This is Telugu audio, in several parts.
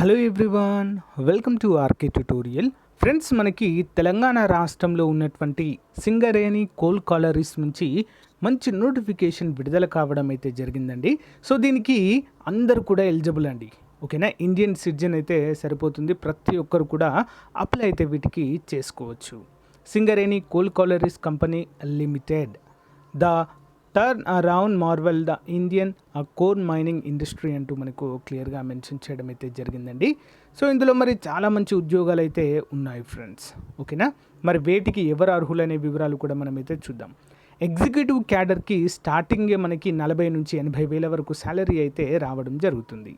Hello everyone, welcome to RK tutorial. Friends, మనకి తెలంగాణ రాష్ట్రంలో ఉన్నటువంటి సింగరేణి కోల్ కాలరీస్ నుంచి మంచి నోటిఫికేషన్ విడుదల కావడం అయితే జరిగిందండి. సో దీనికి అందరూ కూడా ఎలిజిబుల్ అండి. ఓకేనా, ఇండియన్ సిటిజన్ అయితే సరిపోతుంది. ప్రతి ఒక్కరు కూడా అప్లై అయితే వీటికి చేసుకోవచ్చు. Singareni coal collieries company limited the turn around marvel the Indian core mining industry అంటూ మనకు క్లియర్గా మెన్షన్ చేయడం అయితే జరిగిందండి. సో ఇందులో మరి చాలా మంచి ఉద్యోగాలు అయితే ఉన్నాయి ఫ్రెండ్స్. ఓకేనా, మరి వేటికి ఎవరు అర్హులనే వివరాలు కూడా మనమైతే చూద్దాం. ఎగ్జిక్యూటివ్ క్యాడర్కి స్టార్టింగే మనకి 40 నుంచి 80 వేల వరకు శాలరీ అయితే రావడం జరుగుతుంది.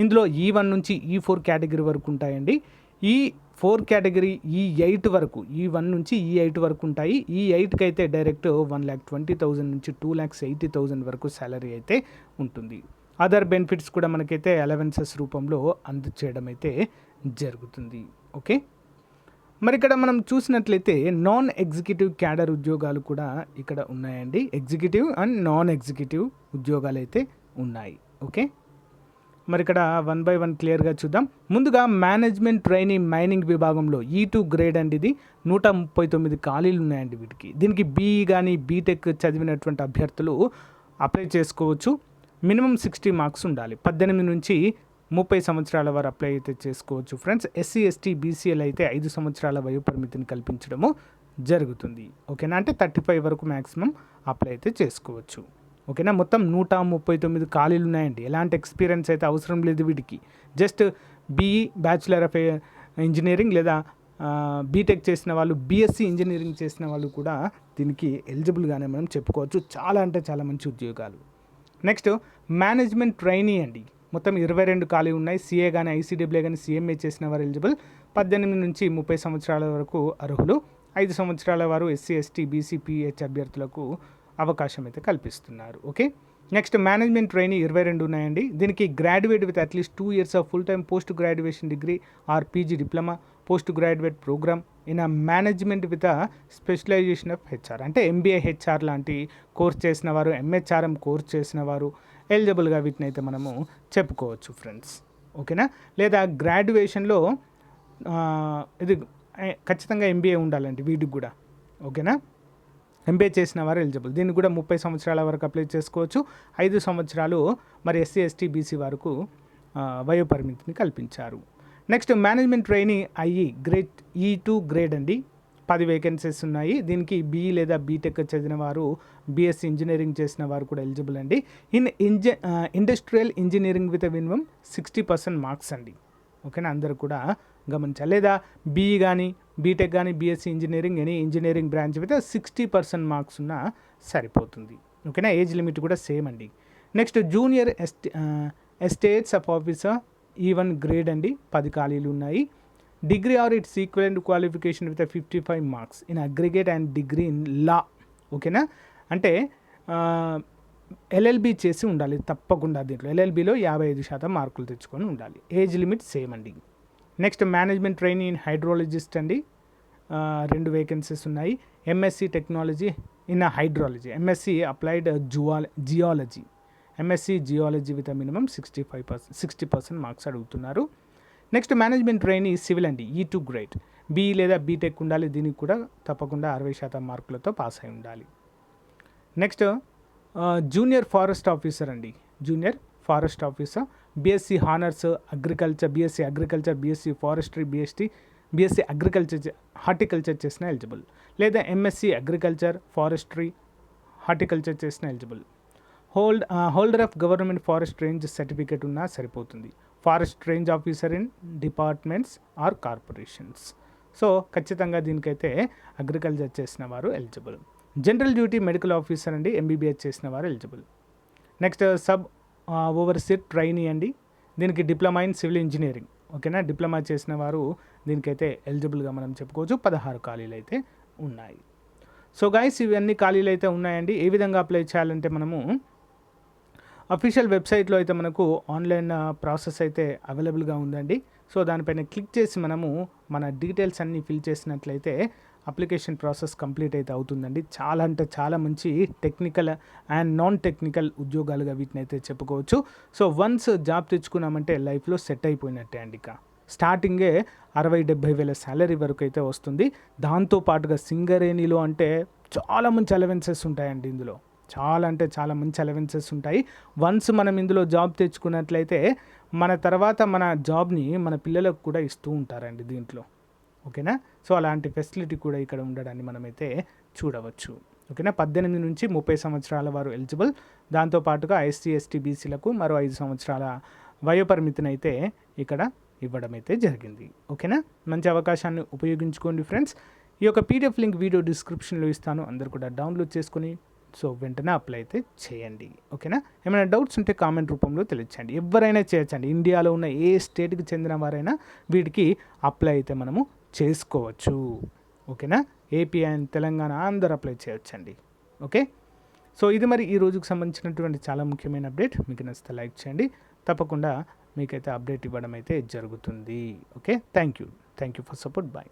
ఇందులో E1 నుంచి E4 కేటగిరీ వరకు ఉంటాయండి. E4 కేటగిరీ E8 వరకు, E1 నుంచి E8 వరకు ఉంటాయి. E8కి అయితే డైరెక్ట్ 1,20,000 నుంచి 2,80,000 వరకు శాలరీ అయితే ఉంటుంది. అదర్ బెనిఫిట్స్ కూడా మనకైతే అలవెన్సెస్ రూపంలో అందచేయడం అయితే జరుగుతుంది. ఓకే, మరి ఇక్కడ మనం చూసినట్లయితే నాన్ ఎగ్జిక్యూటివ్ క్యాడర్ ఉద్యోగాలు కూడా ఇక్కడ ఉన్నాయండి. ఎగ్జిక్యూటివ్ అండ్ నాన్ ఎగ్జిక్యూటివ్ ఉద్యోగాలు అయితే ఉన్నాయి. ఓకే, మరి ఇక్కడ 1 by 1 క్లియర్గా చూద్దాం. ముందుగా మేనేజ్మెంట్ ట్రైనింగ్ మైనింగ్ విభాగంలో E2 గ్రేడ్ అండి. ఇది 139 ఖాళీలు ఉన్నాయండి వీటికి. దీనికి BE కానీ బీటెక్ చదివినటువంటి అభ్యర్థులు అప్లై చేసుకోవచ్చు. మినిమం 60 మార్క్స్ ఉండాలి. 18 నుంచి 30 సంవత్సరాల వారు అప్లై అయితే చేసుకోవచ్చు ఫ్రెండ్స్. SC ST BCL అయితే 5 సంవత్సరాల వయో పరిమితిని కల్పించడము జరుగుతుంది. ఓకేనా, అంటే 35 వరకు మ్యాక్సిమం అప్లై అయితే చేసుకోవచ్చు. ఓకేనా, మొత్తం 139 ఖాళీలు ఉన్నాయండి. ఎలాంటి ఎక్స్పీరియన్స్ అయితే అవసరం లేదు వీటికి. Just BE bachelor of engineering లేదా బీటెక్ చేసిన వాళ్ళు, BSc ఇంజనీరింగ్ చేసిన వాళ్ళు కూడా దీనికి ఎలిజిబుల్గానే మనం చెప్పుకోవచ్చు. చాలా అంటే చాలా మంచి ఉద్యోగాలు. నెక్స్ట్ మేనేజ్మెంట్ ట్రైనీ అండి. మొత్తం 22 ఖాళీ ఉన్నాయి. CA కానీ ICAA కానీ CMA చేసిన వారు ఎలిజిబుల్. 18 నుంచి 30 సంవత్సరాల వరకు అర్హులు. 5 సంవత్సరాల వారు SC ST BC PH అభ్యర్థులకు అవకాశం అయితే కల్పిస్తున్నారు. ఓకే, నెక్స్ట్ మేనేజ్మెంట్ ట్రైనీ 22 ఉన్నాయండి. దీనికి graduate with at least 2 years of full time post graduation degree or PG diploma post graduate programme in management with specialisation of HR, అంటే MBA HR లాంటి కోర్స్ చేసిన వారు, MHRM కోర్స్ చేసిన వారు ఎలిజిబుల్గా వీటిని అయితే మనము చెప్పుకోవచ్చు ఫ్రెండ్స్. ఓకేనా, లేదా గ్రాడ్యుయేషన్లో ఇది ఖచ్చితంగా MBA ఉండాలండి వీటికి కూడా. ఓకేనా, MBA చేసిన వారు ఎలిజిబుల్. దీనికి కూడా 30 సంవత్సరాల వరకు అప్లై చేసుకోవచ్చు. 5 సంవత్సరాలు మరి SC ST BC వరకు వయో పరిమితిని కల్పించారు. Next management trainee IE grade E2 grade అండి. 10 వేకెన్సీస్ ఉన్నాయి. దీనికి BE లేదా బీటెక్ చదివిన వారు, BSc ఇంజనీరింగ్ చేసిన వారు కూడా ఎలిజిబుల్ అండి. Industrial engineering with minimum 60% marks అండి. ఓకేనా, అందరూ కూడా గమనించాలి. లేదా BE కానీ బీటెక్ కానీ BSc engineering any engineering branch with 60% marks ఉన్నా సరిపోతుంది. ఓకేనా, ఏజ్ లిమిట్ కూడా సేమ్ అండి. Next junior estates of officer E1 grade అండి. 10 ఖాళీలు ఉన్నాయి. Degree or it's equivalent qualification with 55 marks in aggregate and degree in law. ఓకేనా, అంటే LLB చేసి ఉండాలి తప్పకుండా. దీంట్లో LLBలో 55% మార్కులు తెచ్చుకొని ఉండాలి. ఏజ్ లిమిట్ సేమ్ అండి. Next management trainee in hydrologist అండి. 2 వేకెన్సీస్ ఉన్నాయి. MSc technology in hydrology, MSc applied geology, MSc geology with minimum 60% marks అడుగుతున్నారు. నెక్స్ట్ మేనేజ్మెంట్ ట్రైనీ సివిల్ అండి. E2 grade. BE లేదా బీటెక్ ఉండాలి. దీనికి కూడా తప్పకుండా 60% మార్కులతో పాస్ అయి ఉండాలి. నెక్స్ట్ జూనియర్ ఫారెస్ట్ ఆఫీసర్ అండి. Junior forest officer BSc honours agriculture, BSc agriculture, BSc forestry, BSc agriculture horticulture చేసిన ఎలిజిబుల్. లేదా MSc అగ్రికల్చర్, ఫారెస్ట్రీ, హార్టికల్చర్ చేసిన eligible. Holder of government forest range certificate ఉన్నా సరిపోతుంది. Forest range officer in departments or corporations. So ఖచ్చితంగా దీనికైతే అగ్రికల్చర్ చేసిన వారు eligible. General duty medical officer అండి. MBBS చేసిన వారు eligible. Next sub overseer trainee అండి. దీనికి డిప్లొమా ఇన్ సివిల్ ఇంజనీరింగ్. ఓకేనా, డిప్లొమా చేసిన వారు దీనికైతే ఎలిజిబుల్గా మనం చెప్పుకోవచ్చు. 16 ఖాళీలు అయితే ఉన్నాయి. సో గైస్, ఇవన్నీ ఖాళీలు అయితే ఉన్నాయండి. ఏ విధంగా అప్లై చేయాలంటే మనము అఫీషియల్ వెబ్సైట్లో అయితే మనకు ఆన్లైన్ ప్రాసెస్ అయితే అవైలబుల్గా ఉందండి. సో దానిపైన క్లిక్ చేసి మనము మన డీటెయిల్స్ అన్నీ ఫిల్ చేసినట్లయితే అప్లికేషన్ ప్రాసెస్ కంప్లీట్ అయితే అవుతుందండి. చాలా అంటే చాలా మంచి టెక్నికల్ అండ్ నాన్ టెక్నికల్ ఉద్యోగాలుగా వీటిని అయితే చెప్పుకోవచ్చు. సో వన్స్ జాబ్ తెచ్చుకున్నామంటే లైఫ్లో సెట్ అయిపోయినట్టే అండి. ఇక స్టార్టింగే 60-70 వేల శాలరీ వరకు అయితే వస్తుంది. దాంతోపాటుగా సింగరేణిలో అంటే చాలా మంచి అలవెన్సెస్ ఉంటాయండి. ఇందులో చాలా అంటే చాలా మంచి అలవెన్సెస్ ఉంటాయి. వన్స్ మనం ఇందులో జాబ్ తెచ్చుకున్నట్లయితే మన తర్వాత మన జాబ్ని మన పిల్లలకు కూడా ఇస్తూ ఉంటారండి దీంట్లో. ఓకేనా. సో అలాంటి ఫెసిలిటీ కూడా ఇక్కడ ఉండడాన్ని మనమైతే చూడవచ్చు. ఓకేనా. 18 నుంచి 30 సంవత్సరాల వారు ఎలిజిబుల్. దాంతోపాటుగా ఎస్సీ ఎస్టీ బీసీలకు మరో 5 సంవత్సరాల వయోపరిమితిని అయితే ఇక్కడ ఇవ్వడం అయితే జరిగింది. ఓకేనా. మంచి అవకాశాన్ని ఉపయోగించుకోండి ఫ్రెండ్స్. ఈ యొక్క పీడిఎఫ్ లింక్ వీడియో డిస్క్రిప్షన్లో ఇస్తాను, అందరు కూడా డౌన్లోడ్ చేసుకొని సో వెంటనే అప్లై అయితే చేయండి. ఓకేనా. ఏమైనా డౌట్స్ ఉంటే కామెంట్ రూపంలో తెలియచేయండి. ఎవరైనా చేయొచ్చండి, ఇండియాలో ఉన్న ఏ స్టేట్కి చెందిన వారైనా వీటికి అప్లై అయితే మనము చేసుకోవచ్చు. ఓకేనా. ఏపీ అండ్ తెలంగాణ అందరూ అప్లై చేయొచ్చండి. ఓకే. సో ఇది మరి ఈ రోజుకు సంబంధించినటువంటి చాలా ముఖ్యమైన అప్డేట్. మీకు నచ్చితే లైక్ చేయండి, తప్పకుండా మీకైతే అప్డేట్ ఇవ్వడం అయితే జరుగుతుంది. Okay. Thank you for support. Bye.